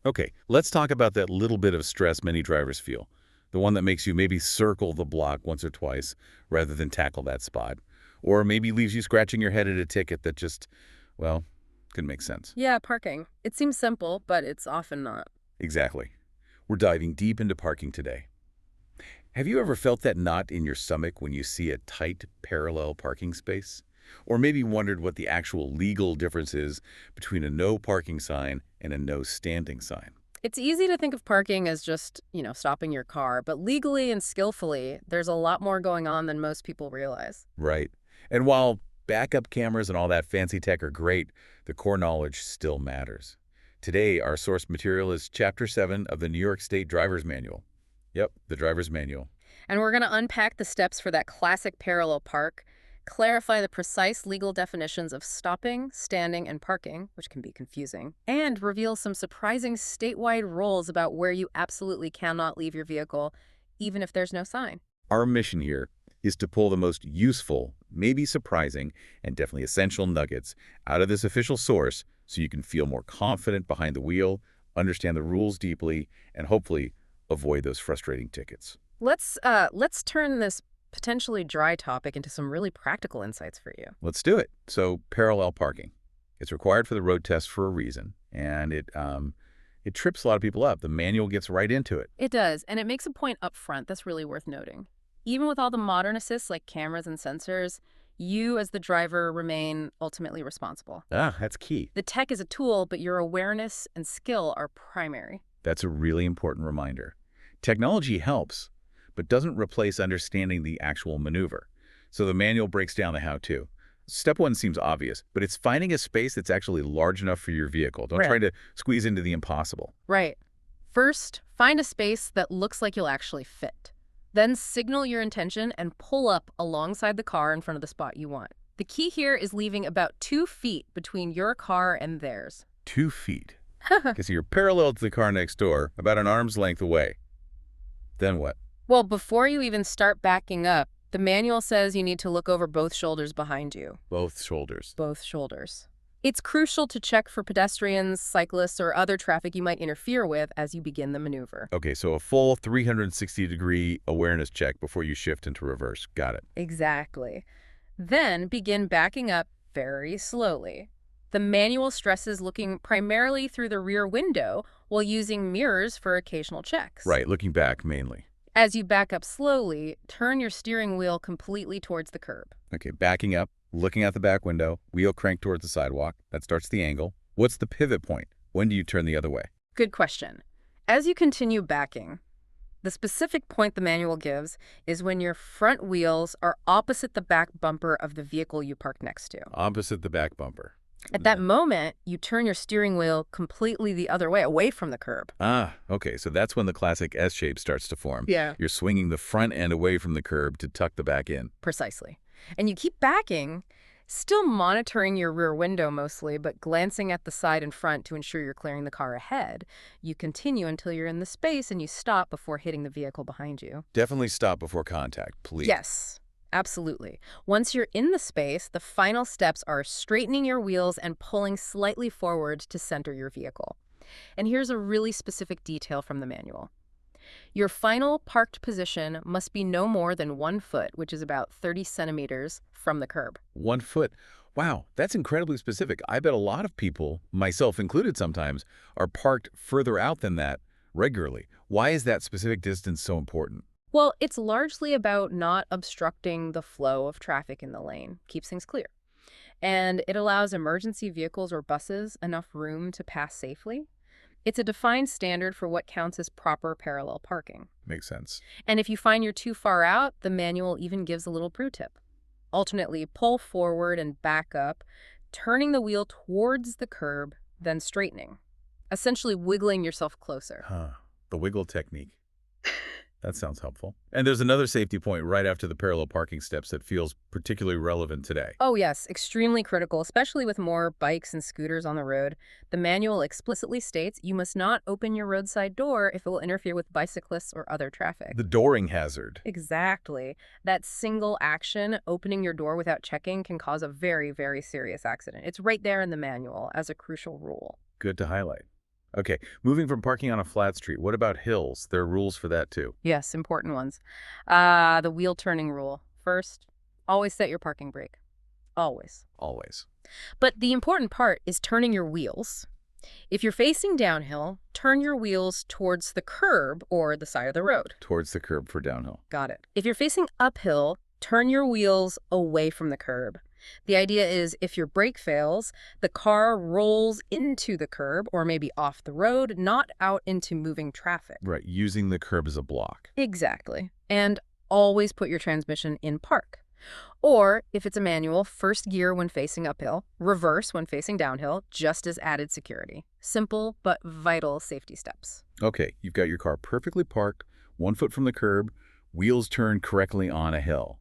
Okay, let's talk about that little bit of stress many drivers feel. The one that makes you maybe circle the block once or twice rather than tackle that spot. Or maybe leaves you scratching your head at a ticket that just, well, could make sense. Yeah, parking. It seems simple, but it's often not. Exactly. We're diving deep into parking today. Have you ever felt that knot in your stomach when you see a tight, parallel parking space? Or maybe wondered what the actual legal difference is between a no parking sign and a no standing sign? It's easy to think of parking as just, stopping your car, but legally and skillfully, there's a lot more going on than most people realize. Right. And while backup cameras and all that fancy tech are great, the core knowledge still matters. Today, our source material is Chapter 7 of the New York State Driver's Manual. Yep, the Driver's Manual. And we're going to unpack the steps for that classic parallel park, clarify the precise legal definitions of stopping, standing, and parking, which can be confusing, and reveal some surprising statewide rules about where you absolutely cannot leave your vehicle, even if there's no sign. Our mission here is to pull the most useful, maybe surprising, and definitely essential nuggets out of this official source so you can feel more confident behind the wheel, understand the rules deeply, and hopefully avoid those frustrating tickets. Let's turn this potentially dry topic into some really practical insights for you. Let's do it. So, parallel parking. It's required for the road test for a reason, and it trips a lot of people up. The manual gets right into it. It does, and it makes a point up front that's really worth noting. Even with all the modern assists like cameras and sensors, you as the driver remain ultimately responsible. Ah, that's key. The tech is a tool, but your awareness and skill are primary. That's a really important reminder. Technology helps, but doesn't replace understanding the actual maneuver. So the manual breaks down the how-to. Step one seems obvious, but it's finding a space that's actually large enough for your vehicle. Don't try to squeeze into the impossible. Right. First, find a space that looks like you'll actually fit. Then signal your intention and pull up alongside the car in front of the spot you want. The key here is leaving about 2 feet between your car and theirs. 2 feet. Okay, so you're parallel to the car next door, about an arm's length away. Then what? Well, before you even start backing up, the manual says you need to look over both shoulders behind you. Both shoulders. Both shoulders. It's crucial to check for pedestrians, cyclists, or other traffic you might interfere with as you begin the maneuver. Okay, so a full 360-degree awareness check before you shift into reverse. Got it. Exactly. Then begin backing up very slowly. The manual stresses looking primarily through the rear window while using mirrors for occasional checks. Right, looking back mainly. As you back up slowly, turn your steering wheel completely towards the curb. Okay, backing up, looking out the back window, wheel crank towards the sidewalk. That starts the angle. What's the pivot point? When do you turn the other way? Good question. As you continue backing, the specific point the manual gives is when your front wheels are opposite the back bumper of the vehicle you park next to. Opposite the back bumper. At that moment, you turn your steering wheel completely the other way, away from the curb. Ah, okay, so that's when the classic S shape starts to form. Yeah. You're swinging the front end away from the curb to tuck the back in. Precisely. And you keep backing, still monitoring your rear window mostly, but glancing at the side and front to ensure you're clearing the car ahead. You continue until you're in the space and you stop before hitting the vehicle behind you. Definitely stop before contact, please. Yes. Absolutely. Once you're in the space, the final steps are straightening your wheels and pulling slightly forward to center your vehicle. And here's a really specific detail from the manual. Your final parked position must be no more than 1 foot, which is about 30 centimeters from the curb. 1 foot. Wow, that's incredibly specific. I bet a lot of people, myself included sometimes, are parked further out than that regularly. Why is that specific distance so important? Well, it's largely about not obstructing the flow of traffic in the lane, keeps things clear. And it allows emergency vehicles or buses enough room to pass safely. It's a defined standard for what counts as proper parallel parking. Makes sense. And if you find you're too far out, the manual even gives a little pro tip. Alternately, pull forward and back up, turning the wheel towards the curb, then straightening, essentially wiggling yourself closer. Huh. The wiggle technique. That sounds helpful. And there's another safety point right after the parallel parking steps that feels particularly relevant today. Oh yes, extremely critical, especially with more bikes and scooters on the road. The manual explicitly states you must not open your roadside door if it will interfere with bicyclists or other traffic. The dooring hazard. Exactly. That single action, opening your door without checking, can cause a very, very serious accident. It's right there in the manual as a crucial rule. Good to highlight. Okay, moving from parking on a flat street, what about hills? There are rules for that too. Yes, important ones. The wheel turning rule. First, always set your parking brake. Always. Always. But the important part is turning your wheels. If you're facing downhill, turn your wheels towards the curb or the side of the road. Towards the curb for downhill. Got it. If you're facing uphill, turn your wheels away from the curb. The idea is if your brake fails, the car rolls into the curb or maybe off the road, not out into moving traffic. Right, using the curb as a block. Exactly. And always put your transmission in park. Or, if it's a manual, first gear when facing uphill, reverse when facing downhill, just as added security. Simple but vital safety steps. Okay, you've got your car perfectly parked, 1 foot from the curb, wheels turned correctly on a hill.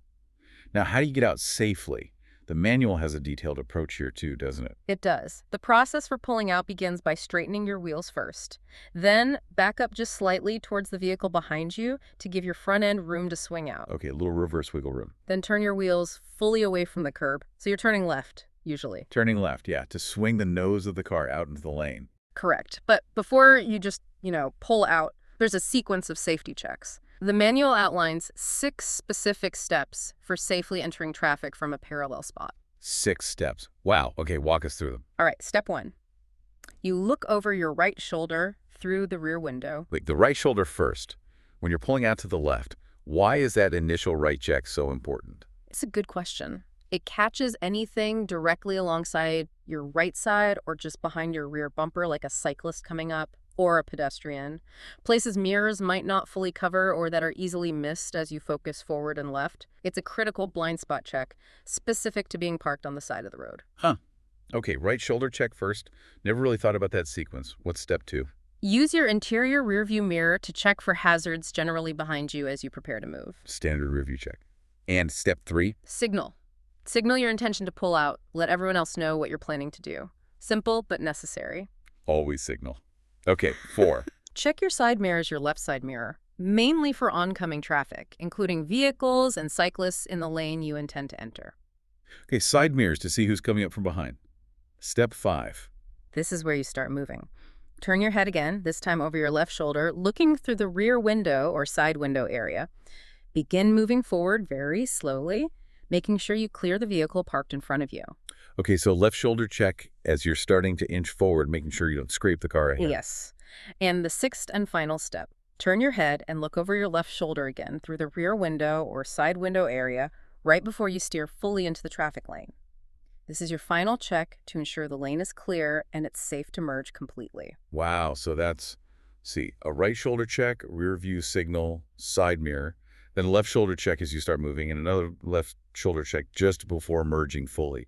Now, how do you get out safely? The manual has a detailed approach here too, doesn't it? It does. The process for pulling out begins by straightening your wheels first. Then, back up just slightly towards the vehicle behind you to give your front end room to swing out. Okay, a little reverse wiggle room. Then turn your wheels fully away from the curb, so you're turning left, usually. Turning left, yeah, to swing the nose of the car out into the lane. Correct. But before you just, pull out, there's a sequence of safety checks. The manual outlines 6 specific steps for safely entering traffic from a parallel spot. 6 steps. Wow, okay, walk us through them. All right, step 1. You look over your right shoulder through the rear window. Wait, the right shoulder first. When you're pulling out to the left, why is that initial right check so important? It's a good question. It catches anything directly alongside your right side or just behind your rear bumper, like a cyclist coming up or a pedestrian. Places mirrors might not fully cover or that are easily missed as you focus forward and left. It's a critical blind spot check, specific to being parked on the side of the road. Huh. Okay, right shoulder check first. Never really thought about that sequence. What's step 2? Use your interior rearview mirror to check for hazards generally behind you as you prepare to move. Standard review check. And step 3? Signal. Signal your intention to pull out. Let everyone else know what you're planning to do. Simple but necessary. Always signal. Okay, 4. Check your side mirror as your left side mirror, mainly for oncoming traffic, including vehicles and cyclists in the lane you intend to enter. Okay, side mirrors to see who's coming up from behind. Step 5. This is where you start moving. Turn your head again, this time over your left shoulder, looking through the rear window or side window area. Begin moving forward very slowly, making sure you clear the vehicle parked in front of you. Okay, so left shoulder check as you're starting to inch forward, making sure you don't scrape the car ahead. Yes. And the 6th and final step. Turn your head and look over your left shoulder again through the rear window or side window area right before you steer fully into the traffic lane. This is your final check to ensure the lane is clear and it's safe to merge completely. Wow, so that's, see, a right shoulder check, rear view signal, side mirror, then left shoulder check as you start moving, and another left shoulder check just before merging fully.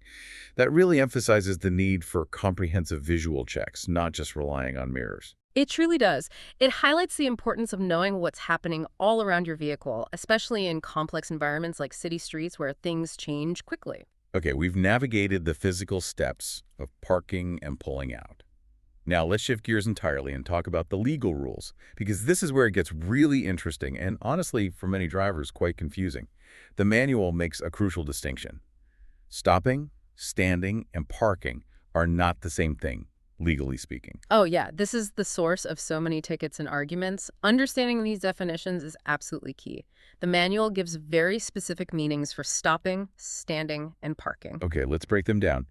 That really emphasizes the need for comprehensive visual checks, not just relying on mirrors. It truly does. It highlights the importance of knowing what's happening all around your vehicle, especially in complex environments like city streets where things change quickly. Okay, we've navigated the physical steps of parking and pulling out. Now let's shift gears entirely and talk about the legal rules, because this is where it gets really interesting and honestly, for many drivers, quite confusing. The manual makes a crucial distinction. Stopping, standing, and parking are not the same thing, legally speaking. Oh yeah, this is the source of so many tickets and arguments. Understanding these definitions is absolutely key. The manual gives very specific meanings for stopping, standing, and parking. Okay, let's break them down.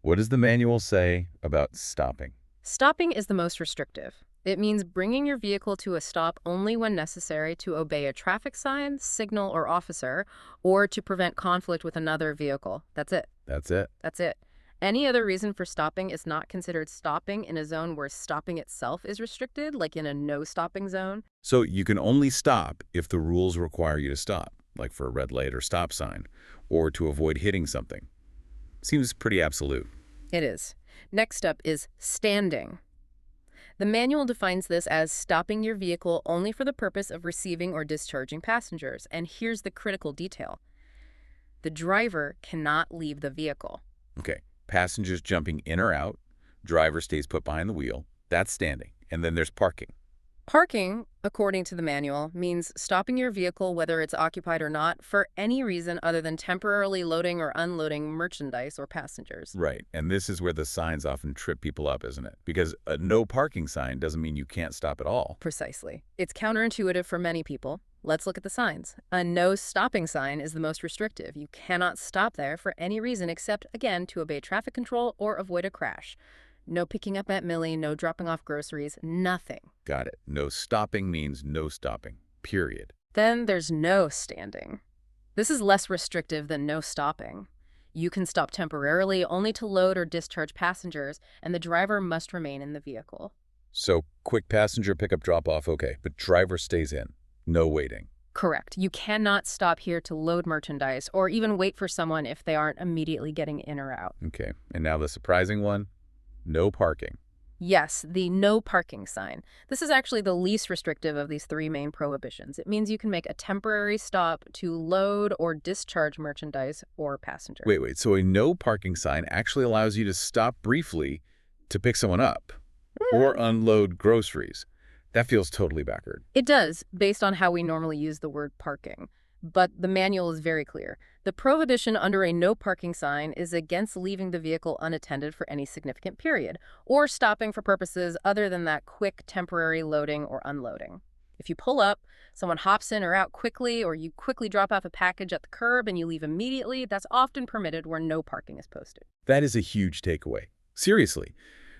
What does the manual say about stopping? Stopping is the most restrictive. It means bringing your vehicle to a stop only when necessary to obey a traffic sign, signal, or officer, or to prevent conflict with another vehicle. That's it. That's it. That's it. Any other reason for stopping is not considered stopping in a zone where stopping itself is restricted, like in a no-stopping zone. So you can only stop if the rules require you to stop, like for a red light or stop sign, or to avoid hitting something. Seems pretty absolute. It is. Next up is standing. The manual defines this as stopping your vehicle only for the purpose of receiving or discharging passengers. And here's the critical detail. The driver cannot leave the vehicle. Okay, passengers jumping in or out, driver stays put behind the wheel, that's standing. And then there's parking. Parking, according to the manual, means stopping your vehicle whether it's occupied or not for any reason other than temporarily loading or unloading merchandise or passengers. Right, and this is where the signs often trip people up, isn't it? Because a no parking sign doesn't mean you can't stop at all. Precisely. It's counterintuitive for many people. Let's look at the signs. A no stopping sign is the most restrictive. You cannot stop there for any reason except, again, to obey traffic control or avoid a crash. No picking up at Millie, no dropping off groceries, nothing. Got it. No stopping means no stopping, period. Then there's no standing. This is less restrictive than no stopping. You can stop temporarily only to load or discharge passengers, and the driver must remain in the vehicle. So, quick passenger pickup drop-off, okay, but driver stays in. No waiting. Correct. You cannot stop here to load merchandise or even wait for someone if they aren't immediately getting in or out. Okay, and now the surprising one, no parking. Yes, the no parking sign. This is actually the least restrictive of these three main prohibitions. It means you can make a temporary stop to load or discharge merchandise or passenger. Wait, so a no parking sign actually allows you to stop briefly to pick someone up or unload groceries. That feels totally backward. It does, based on how we normally use the word parking. But the manual is very clear. The prohibition under a no parking sign is against leaving the vehicle unattended for any significant period, or stopping for purposes other than that quick temporary loading or unloading. If you pull up, someone hops in or out quickly, or you quickly drop off a package at the curb and you leave immediately, that's often permitted where no parking is posted. That is a huge takeaway. Seriously,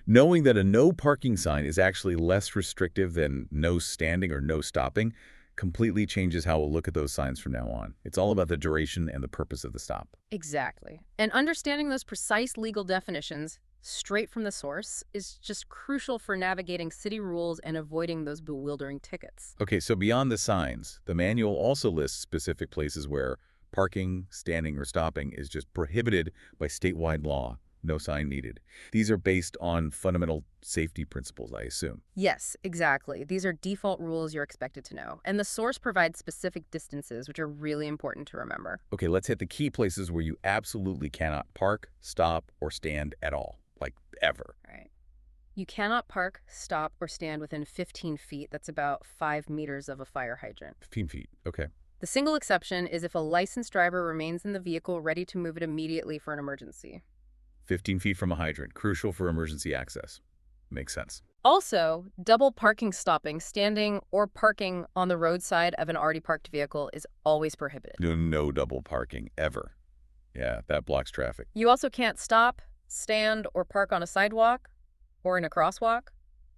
knowing that a no parking sign is actually less restrictive than no standing or no stopping completely changes how we'll look at those signs from now on. It's all about the duration and the purpose of the stop. Exactly. And understanding those precise legal definitions straight from the source is just crucial for navigating city rules and avoiding those bewildering tickets. Okay, so beyond the signs, the manual also lists specific places where parking, standing, or stopping is just prohibited by statewide law. No sign needed. These are based on fundamental safety principles, I assume. Yes, exactly. These are default rules you're expected to know. And the source provides specific distances, which are really important to remember. Okay, let's hit the key places where you absolutely cannot park, stop, or stand at all. Like, ever. Right. You cannot park, stop, or stand within 15 feet. That's about 5 meters of a fire hydrant. 15 feet, okay. The single exception is if a licensed driver remains in the vehicle ready to move it immediately for an emergency. 15 feet from a hydrant, crucial for emergency access. Makes sense. Also, double parking stopping, standing, or parking on the roadside of an already parked vehicle is always prohibited. No double parking, ever. Yeah, that blocks traffic. You also can't stop, stand, or park on a sidewalk, or in a crosswalk,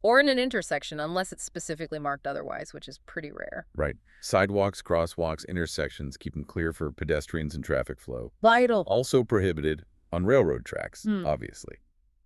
or in an intersection unless it's specifically marked otherwise, which is pretty rare. Right. Sidewalks, crosswalks, intersections, keep them clear for pedestrians and traffic flow. Vital. Also prohibited on railroad tracks, obviously.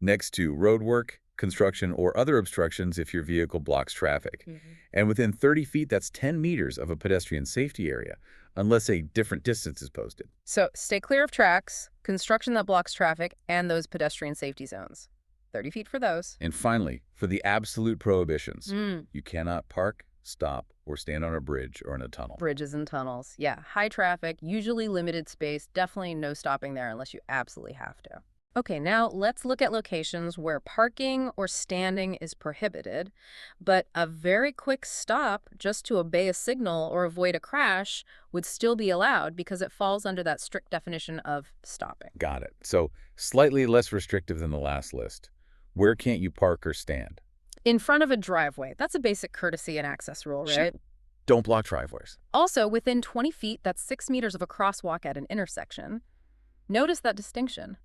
Next to roadwork, construction, or other obstructions if your vehicle blocks traffic. And within 30 feet, that's 10 meters of a pedestrian safety area, unless a different distance is posted. So stay clear of tracks, construction that blocks traffic, and those pedestrian safety zones. 30 feet for those. And finally, for the absolute prohibitions, you cannot park, stop, or stand on a bridge or in a tunnel. Bridges and tunnels. Yeah, high traffic, usually limited space, definitely no stopping there unless you absolutely have to. Okay, now let's look at locations where parking or standing is prohibited, but a very quick stop just to obey a signal or avoid a crash would still be allowed because it falls under that strict definition of stopping. Got it. So slightly less restrictive than the last list. Where can't you park or stand? In front of a driveway. That's a basic courtesy and access rule, right? Don't block driveways. Also, within 20 feet, that's 6 meters of a crosswalk at an intersection. Notice that distinction.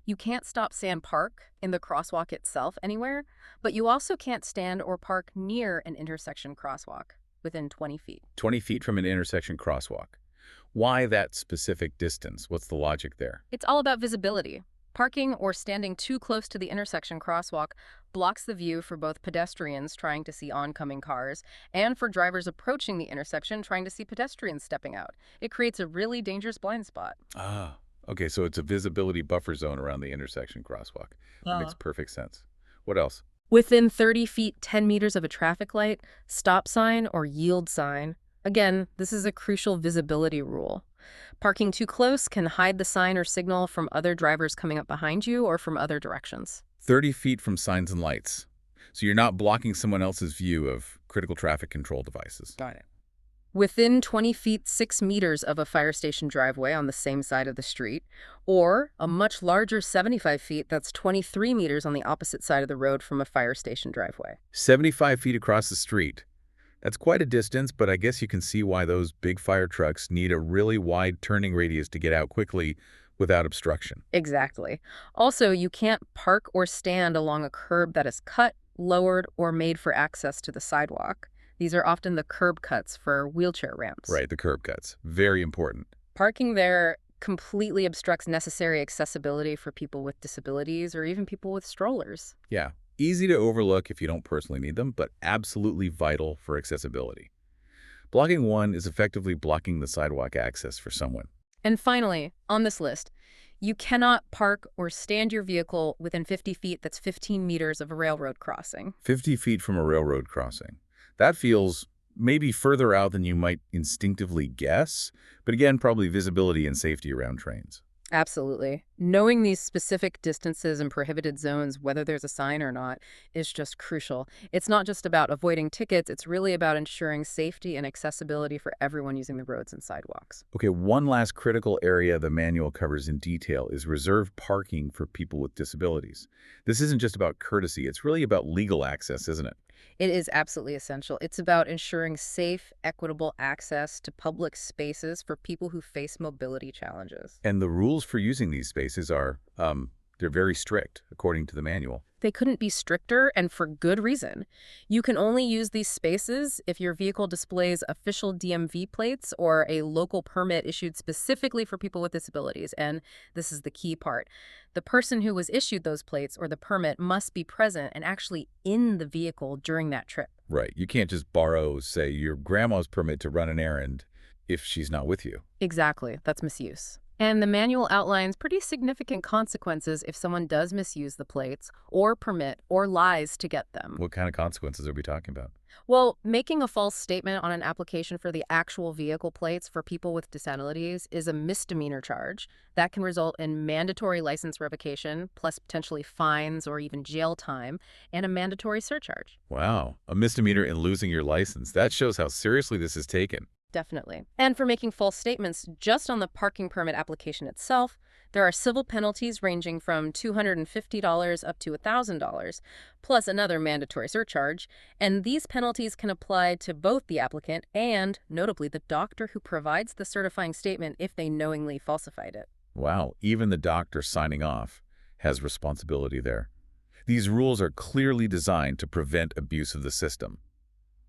You can't stop, stand, park in the crosswalk itself anywhere, but you also can't stand or park near an intersection crosswalk within 20 feet. 20 feet from an intersection crosswalk. Why that specific distance? What's the logic there? It's all about visibility. Parking or standing too close to the intersection crosswalk blocks the view for both pedestrians trying to see oncoming cars and for drivers approaching the intersection trying to see pedestrians stepping out. It creates a really dangerous blind spot. Ah, okay, so it's a visibility buffer zone around the intersection crosswalk. That makes perfect sense. What else? Within 30 feet, 10 meters of a traffic light, stop sign, or yield sign. Again, this is a crucial visibility rule. Parking too close can hide the sign or signal from other drivers coming up behind you or from other directions. 30 feet from signs and lights. So you're not blocking someone else's view of critical traffic control devices. Got it. Within 20 feet, 6 meters of a fire station driveway on the same side of the street, or a much larger 75 feet that's 23 meters on the opposite side of the road from a fire station driveway. 75 feet across the street. That's quite a distance, but I guess you can see why those big fire trucks need a really wide turning radius to get out quickly without obstruction. Exactly. Also, you can't park or stand along a curb that is cut, lowered, or made for access to the sidewalk. These are often the curb cuts for wheelchair ramps. Right, the curb cuts. Very important. Parking there completely obstructs necessary accessibility for people with disabilities or even people with strollers. Yeah, easy to overlook if you don't personally need them, but absolutely vital for accessibility. Blocking one is effectively blocking the sidewalk access for someone. And finally, on this list, you cannot park or stand your vehicle within 50 feet that's 15 meters of a railroad crossing. 50 feet from a railroad crossing. That feels maybe further out than you might instinctively guess, but again, probably visibility and safety around trains. Absolutely. Knowing these specific distances and prohibited zones, whether there's a sign or not, is just crucial. It's not just about avoiding tickets, it's really about ensuring safety and accessibility for everyone using the roads and sidewalks. Okay, one last critical area the manual covers in detail is reserved parking for people with disabilities. This isn't just about courtesy, it's really about legal access, isn't it? It is absolutely essential. It's about ensuring safe, equitable access to public spaces for people who face mobility challenges. And the rules for using these spaces are, they're very strict, according to the manual. They couldn't be stricter, and for good reason. You can only use these spaces if your vehicle displays official DMV plates or a local permit issued specifically for people with disabilities. And this is the key part. The person who was issued those plates or the permit must be present and actually in the vehicle during that trip. Right. You can't just borrow, say, your grandma's permit to run an errand if she's not with you. Exactly. That's misuse. And the manual outlines pretty significant consequences if someone does misuse the plates or permit or lies to get them. What kind of consequences are we talking about? Well, making a false statement on an application for the actual vehicle plates for people with disabilities is a misdemeanor charge that can result in mandatory license revocation, plus potentially fines or even jail time, and a mandatory surcharge. Wow, a misdemeanor in losing your license. That shows how seriously this is taken. Definitely. And for making false statements just on the parking permit application itself, there are civil penalties ranging from $250 up to $1,000, plus another mandatory surcharge, and these penalties can apply to both the applicant and, notably, the doctor who provides the certifying statement if they knowingly falsified it. Wow, even the doctor signing off has responsibility there. These rules are clearly designed to prevent abuse of the system.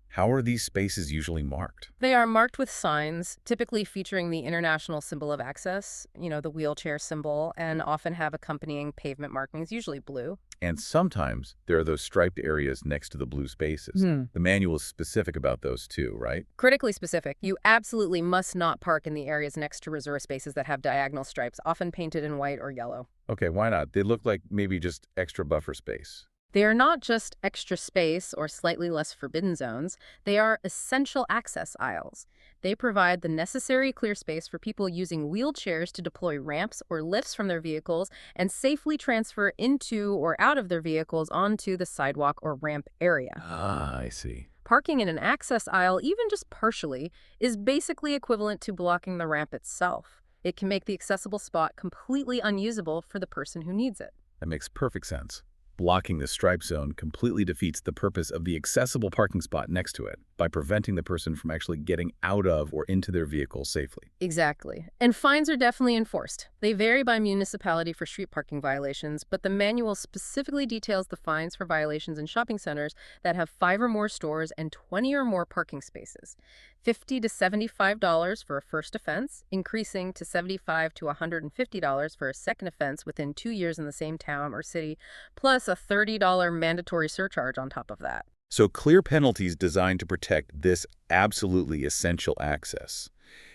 How are these spaces usually marked? They are marked with signs, typically featuring the international symbol of access, the wheelchair symbol, and often have accompanying pavement markings, usually blue. And sometimes there are those striped areas next to the blue spaces. The manual is specific about those too, right? Critically specific, you absolutely must not park in the areas next to reserve spaces that have diagonal stripes, often painted in white or yellow. Okay, why not? They look like maybe just extra buffer space. They are not just extra space or slightly less forbidden zones, they are essential access aisles. They provide the necessary clear space for people using wheelchairs to deploy ramps or lifts from their vehicles and safely transfer into or out of their vehicles onto the sidewalk or ramp area. Ah, I see. Parking in an access aisle, even just partially, is basically equivalent to blocking the ramp itself. It can make the accessible spot completely unusable for the person who needs it. That makes perfect sense. Blocking the stripe zone completely defeats the purpose of the accessible parking spot next to it by preventing the person from actually getting out of or into their vehicle safely. Exactly. And fines are definitely enforced. They vary by municipality for street parking violations, but the manual specifically details the fines for violations in shopping centers that have 5 or more stores and 20 or more parking spaces. $50 to $75 for a first offense, increasing to $75 to $150 for a second offense within 2 years in the same town or city, plus a $30 mandatory surcharge on top of that. So clear penalties designed to protect this absolutely essential access.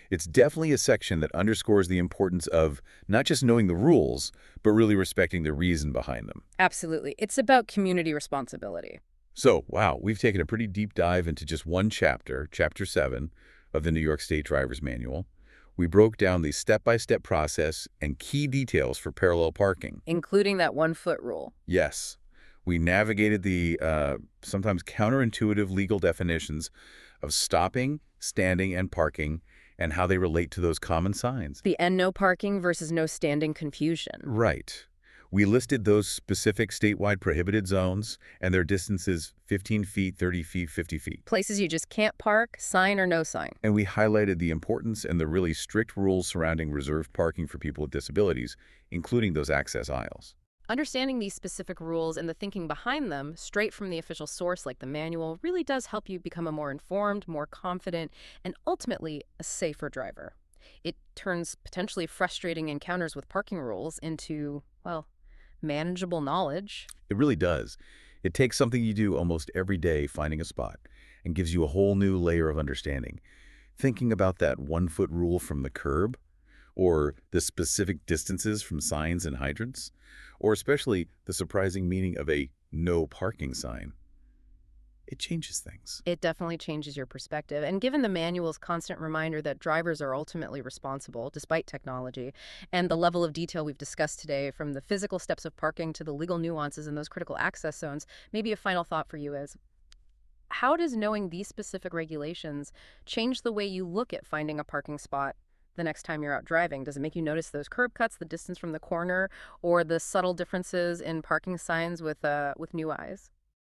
It's definitely a section that underscores the importance of not just knowing the rules, but really respecting the reason behind them. Absolutely. It's about community responsibility. So, wow, we've taken a pretty deep dive into just one chapter, Chapter 7 of the New York State Driver's Manual. We broke down the step-by-step process and key details for parallel parking. Including that 1-foot rule. Yes, We navigated the sometimes counterintuitive legal definitions of stopping, standing, and parking, and how they relate to those common signs. The and no parking versus no standing confusion. Right. We listed those specific statewide prohibited zones and their distances 15 feet, 30 feet, 50 feet. Places you just can't park, sign or no sign. And we highlighted the importance and the really strict rules surrounding reserved parking for people with disabilities, including those access aisles. Understanding these specific rules and the thinking behind them, straight from the official source like the manual, really does help you become a more informed, more confident, and ultimately a safer driver. It turns potentially frustrating encounters with parking rules into, well, manageable knowledge. It really does. It takes something you do almost every day, finding a spot, and gives you a whole new layer of understanding. Thinking about that 1-foot rule from the curb, or the specific distances from signs and hydrants, or especially the surprising meaning of a no parking sign. It changes things. It definitely changes your perspective. And given the manual's constant reminder that drivers are ultimately responsible, despite technology, and the level of detail we've discussed today, from the physical steps of parking to the legal nuances in those critical access zones, maybe a final thought for you is, how does knowing these specific regulations change the way you look at finding a parking spot the next time you're out driving? Does it make you notice those curb cuts, the distance from the corner, or the subtle differences in parking signs with new eyes?